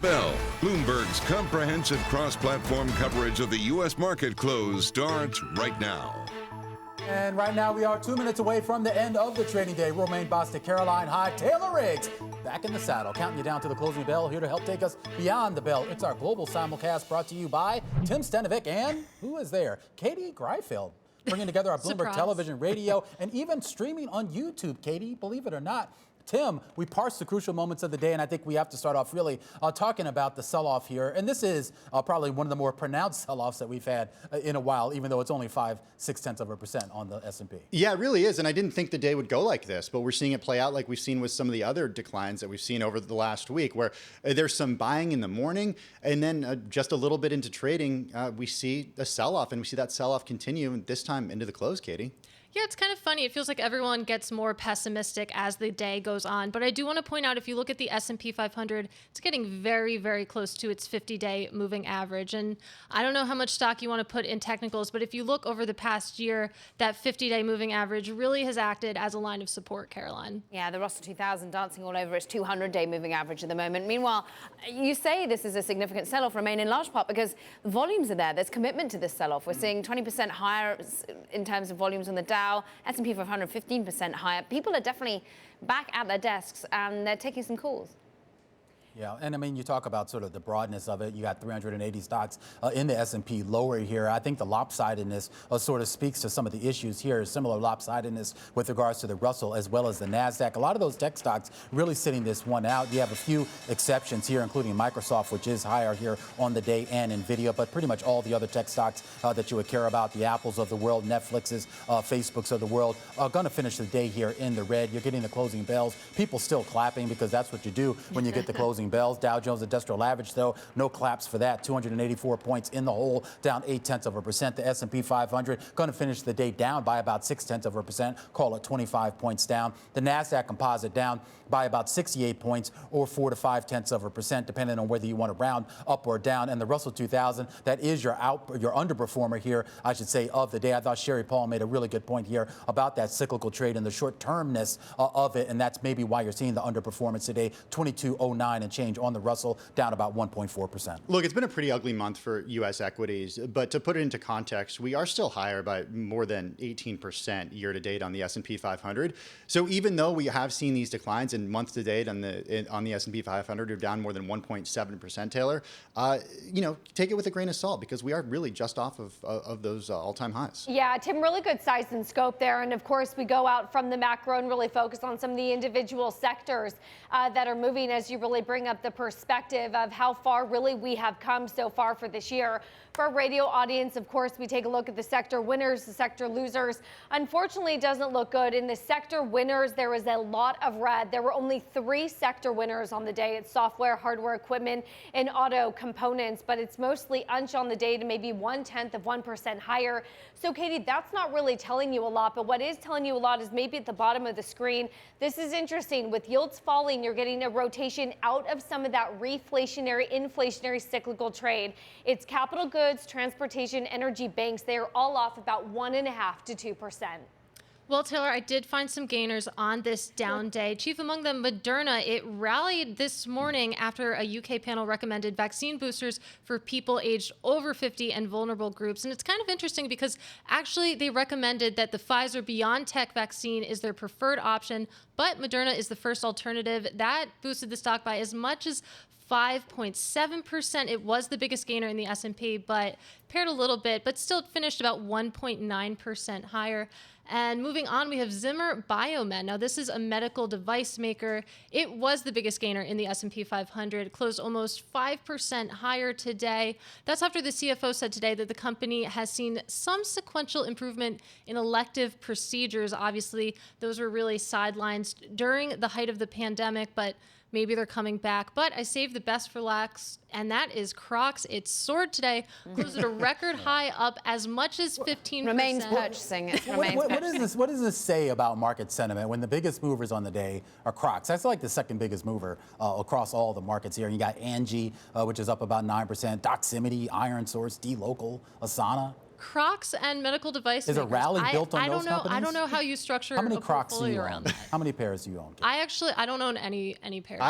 Bell, Bloomberg's comprehensive cross-platform coverage of the U.S. market close starts right now. And right now we are 2 minutes away from the end of the trading day. Romaine Bostick, Caroline Hyde, Taylor Riggs, back in the saddle, counting you down to the closing bell. Here to help take us beyond the bell. It's our global simulcast brought to you by Tim Stenovec and who is there? Katie Greifeld. Bringing together our Bloomberg Television, radio, and even streaming on YouTube, Katie, believe it or not. Tim, we parsed the crucial moments of the day, and I think we have to start off really talking about the sell-off here. And this is probably one of the more pronounced sell-offs that we've had in a while, even though it's only 0.5–0.6% on the S&P. Yeah, it really is. And I didn't think the day would go like this, but we're seeing it play out like we've seen with some of the other declines that we've seen over the last week, where there's some buying in the morning, and then just a little bit into trading, we see a sell-off, and we see that sell-off continue, and this time into the close, Katie. Yeah, it's kind of funny. It feels like everyone gets more pessimistic as the day goes on. But I do want to point out, if you look at the S&P 500, it's getting very, very close to its 50-day moving average. And I don't know how much stock you want to put in technicals, but if you look over the past year, that 50-day moving average really has acted as a line of support, Caroline. Yeah, the Russell 2000 dancing all over its 200-day moving average at the moment. Meanwhile, you say this is a significant sell-off, Romaine, in large part because the volumes are there. There's commitment to this sell-off. We're seeing 20% higher in terms of volumes on the Dow. S&P 500 15% higher. People are definitely back at their desks and they're taking some calls. Yeah, and I mean, you talk about sort of the broadness of it. You got 380 stocks in the S&P lower here. I think the lopsidedness sort of speaks to some of the issues here, similar lopsidedness with regards to the Russell as well as the NASDAQ. A lot of those tech stocks really sitting this one out. You have a few exceptions here, including Microsoft, which is higher here on the day, and NVIDIA, but pretty much all the other tech stocks that you would care about, the Apples of the world, Netflixes, Facebooks of the world, are going to finish the day here in the red. You're getting the closing bells. People still clapping because that's what you do when you get the closing bells. Dow Jones Industrial Average, though, no claps for that. 284 points in the hole, down 0.8%. The S&P 500 going to finish the day down by about 0.6%. Call it 25 points down. The NASDAQ Composite down by about 68 points, or 4 to 0.5%, depending on whether you want to round up or down. And the Russell 2000, that is your underperformer here, I should say, of the day. I thought Sherry Paul made a really good point here about that cyclical trade and the short-termness of it, and that's maybe why you're seeing the underperformance today. 2209 and change on the Russell, down about 1.4%. Look, it's been a pretty ugly month for U.S. equities, but to put it into context, we are still higher by more than 18% year to date on the S&P 500. So even though we have seen these declines in month to date on the S&P 500, we're down more than 1.7%, Taylor, take it with a grain of salt because we are really just off of those all-time highs. Yeah, Tim, really good size and scope there. And of course, we go out from the macro and really focus on some of the individual sectors that are moving as you really bring up the perspective of how far really we have come so far for this year. For our radio audience, of course, we take a look at the sector winners, the sector losers. Unfortunately, it doesn't look good. In the sector winners, there was a lot of red. There were only 3 sector winners on the day. It's software, hardware, equipment, and auto components, but it's mostly unch on the day to maybe 0.1% higher. So, Katie, that's not really telling you a lot, but what is telling you a lot is maybe at the bottom of the screen. This is interesting. With yields falling, you're getting a rotation out of some of that reflationary, inflationary cyclical trade. It's capital goods, transportation, energy, banks. They are all off about 1.5% to 2%. Well, Taylor, I did find some gainers on this down day. Chief among them, Moderna. It rallied this morning after a UK panel recommended vaccine boosters for people aged over 50 and vulnerable groups. And it's kind of interesting because actually they recommended that the Pfizer-BioNTech vaccine is their preferred option, but Moderna is the first alternative. That boosted the stock by as much as 5.7%. It was the biggest gainer in the S&P, but paired a little bit, but still finished about 1.9% higher. And moving on, we have Zimmer Biomet. Now, this is a medical device maker. It was the biggest gainer in the S&P 500. It closed almost 5% higher today. That's after the CFO said today that the company has seen some sequential improvement in elective procedures. Obviously, those were really sidelines during the height of the pandemic, but maybe they're coming back. But I saved the best for last, and that is Crocs. It soared today, closed at a record high, up as much as 15%. Remaine's purchasing it. What does this say about market sentiment when the biggest movers on the day are Crocs? That's like the second biggest mover across all the markets here. You got Angie, which is up about 9%, Doximity, Iron Source, D-Local, Asana. Crocs and medical devices. Is a rally built on those companies? I don't know how you structure how many a Crocs do portfolio you around own? that. How many pairs do you own? I don't own any pairs.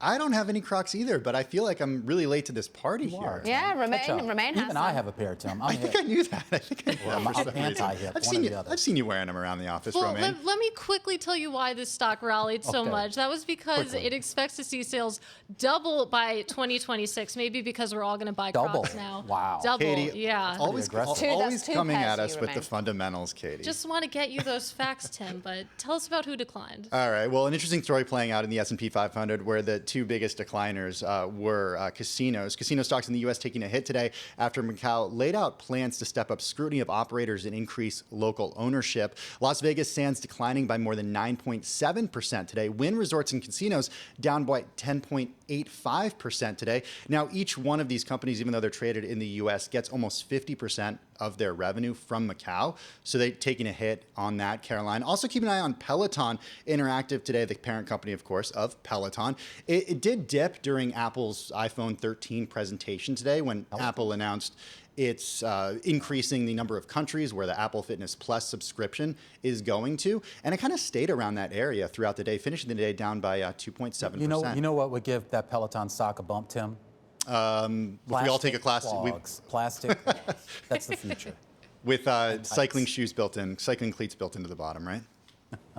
I don't have any Crocs either, but I feel like I'm really late to this party You here. are. Yeah, Romaine has Even I have a pair, Tim. I think I knew that. I think I knew that. I'm anti-hip. I've seen you wearing them around the office, Well, Romaine. let me quickly tell you why this stock rallied so Okay. much. That was because Quickly. it expects to see sales double by 2026. Maybe because we're all going to buy Double. Crocs now. Wow. Double. Katie, Yeah. always, aggressive. always Two coming pairs at for us you, with the Romaine. fundamentals, Katie. Just want to get you those facts, Tim. But tell us about who declined. All right. Well, an interesting story playing out in the S&P 500, where the two biggest decliners were casinos. Casino stocks in the U.S. taking a hit today after Macau laid out plans to step up scrutiny of operators and increase local ownership. Las Vegas Sands declining by more than 9.7% today. Wynn Resorts and Casinos down by 10.85% today. Now, each one of these companies, even though they're traded in the U.S., gets almost 50% of their revenue from Macau. So they're taking a hit on that, Caroline. Also keep an eye on Peloton Interactive today, the parent company, of course, of Peloton. It did dip during Apple's iPhone 13 presentation today when Apple announced it's increasing the number of countries where the Apple Fitness Plus subscription is going to. And it kind of stayed around that area throughout the day, finishing the day down by 2.7%. You know what would give that Peloton stock a bump, Tim? If we all take a class Plastic clogs. That's the future. with cycling shoes built in, cycling cleats built into the bottom, right?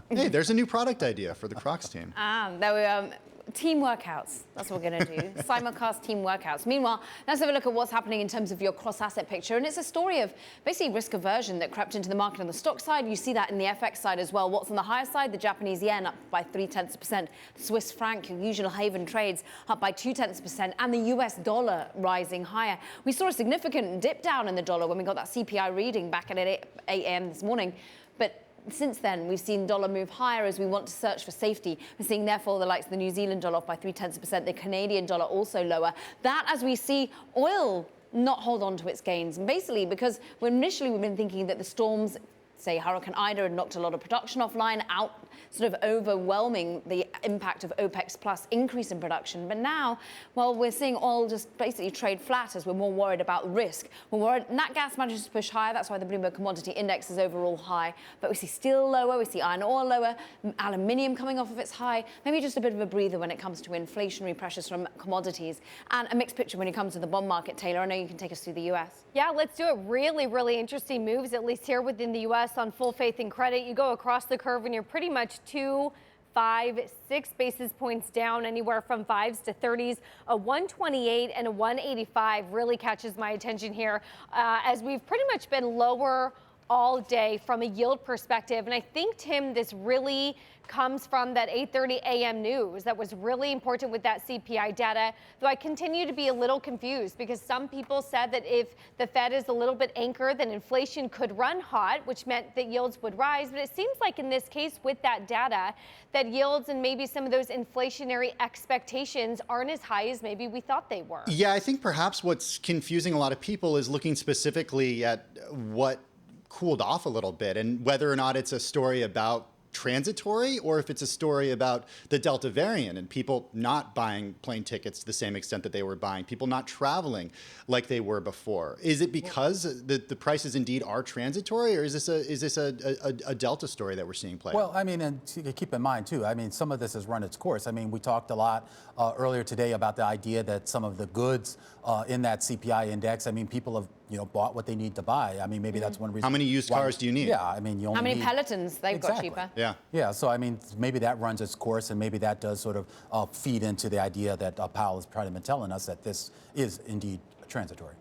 Hey, there's a new product idea for the Crocs team. There were team workouts. That's what we're going to do. Simulcast team workouts. Meanwhile, let's have a look at what's happening in terms of your cross-asset picture. And it's a story of basically risk aversion that crept into the market on the stock side. You see that in the FX side as well. What's on the higher side? The Japanese yen up by 0.3%. The Swiss franc, your usual haven trades, up by 0.2%. And the US dollar rising higher. We saw a significant dip down in the dollar when we got that CPI reading back at 8 a.m. this morning. But since then, we've seen dollar move higher as we want to search for safety. We're seeing, therefore, the likes of the New Zealand dollar off by 0.3%, the Canadian dollar also lower. That as we see oil not hold on to its gains. And basically, because initially we've been thinking that the storms, say Hurricane Ida, had knocked a lot of production offline, out sort of overwhelming the impact of OPEC's plus increase in production. But now, well, we're seeing oil just basically trade flat as we're more worried about risk. We're worried nat gas manages to push higher. That's why the Bloomberg Commodity Index is overall high. But we see steel lower, we see iron ore lower, aluminium coming off of its high. Maybe just a bit of a breather when it comes to inflationary pressures from commodities. And a mixed picture when it comes to the bond market. Taylor, I know you can take us through the US. Yeah, let's do it. Really, really interesting moves, at least here within the U.S. on full faith and credit. You go across the curve and you're pretty much 2, 5, 6 basis points down, anywhere from 5s to 30s. A 128 and a 185 really catches my attention here, as we've pretty much been lower all day from a yield perspective. And I think, Tim, this really comes from that 8:30 a.m. news that was really important with that CPI data, though I continue to be a little confused because some people said that if the Fed is a little bit anchored, then inflation could run hot, which meant that yields would rise. But it seems like in this case with that data, that yields and maybe some of those inflationary expectations aren't as high as maybe we thought they were. Yeah, I think perhaps what's confusing a lot of people is looking specifically at what cooled off a little bit and whether or not it's a story about transitory or if it's a story about the Delta variant and people not buying plane tickets to the same extent that they were buying, people not traveling like they were before. Is it because the prices indeed are transitory, or is this a Delta story that we're seeing play out? Well, I mean, and keep in mind, too, I mean, some of this has run its course. I mean, we talked a lot earlier today about the idea that some of the goods in that CPI index, I mean, people have, bought what they need to buy. I mean, maybe that's one reason. How many used cars do you need? Yeah, I mean, you only How many need, Pelotons they've got Exactly. cheaper? Yeah. Yeah, so I mean, maybe that runs its course, and maybe that does sort of feed into the idea that Powell has probably been telling us that this is indeed transitory.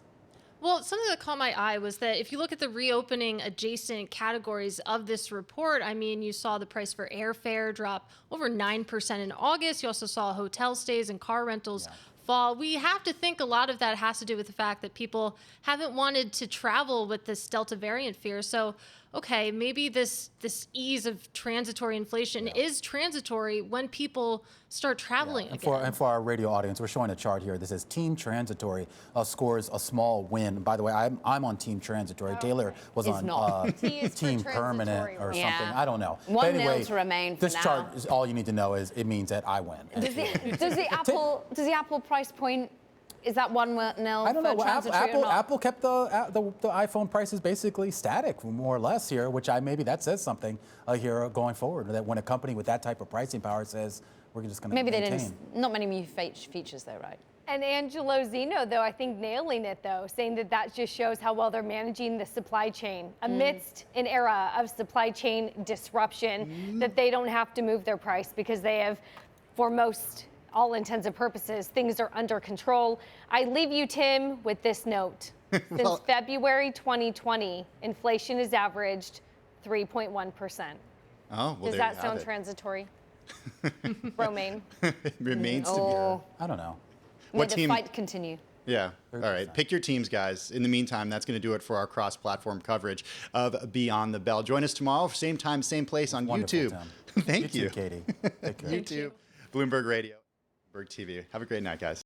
Well, something that caught my eye was that if you look at the reopening adjacent categories of this report, I mean, you saw the price for airfare drop over 9% in August. You also saw hotel stays and car rentals fall. We have to think a lot of that has to do with the fact that people haven't wanted to travel with this Delta variant fear. So, okay, maybe this ease of transitory inflation is transitory when people start traveling again. And for our radio audience, we're showing a chart here that says Team Transitory scores a small win. By the way, I'm on Team Transitory. Taylor was It's on not. T is for Team Permanent transitory, or right? something. Yeah. I don't know. 1-0 But anyway, to Romaine for this now. chart is all you need to know is it means that I win. Does the Apple price point, is that 1-0 I don't know. for Well, transitory or not? Apple kept the iPhone prices basically static, more or less here, which maybe that says something here going forward. That when a company with that type of pricing power says we're just going to Maybe maintain. they didn't. Not many new features, though, right? And Angelo Zeno, though, I think nailing it, though, saying that that just shows how well they're managing the supply chain amidst an era of supply chain disruption, that they don't have to move their price because they have, for most, all intents and purposes, things are under control. I leave you, Tim, with this note. Since February 2020, inflation has averaged 3.1%. Oh, well, Does that sound transitory? Romaine? It remains to be. I don't know. May What the team? fight continue. Yeah. All right. Pick your teams, guys. In the meantime, that's going to do it for our cross-platform coverage of Beyond the Bell. Join us tomorrow, same time, same place on Wonderful, YouTube. Tim. Thank you. Too, Katie. Take care. YouTube, Bloomberg Radio, Bloomberg TV. Have a great night, guys.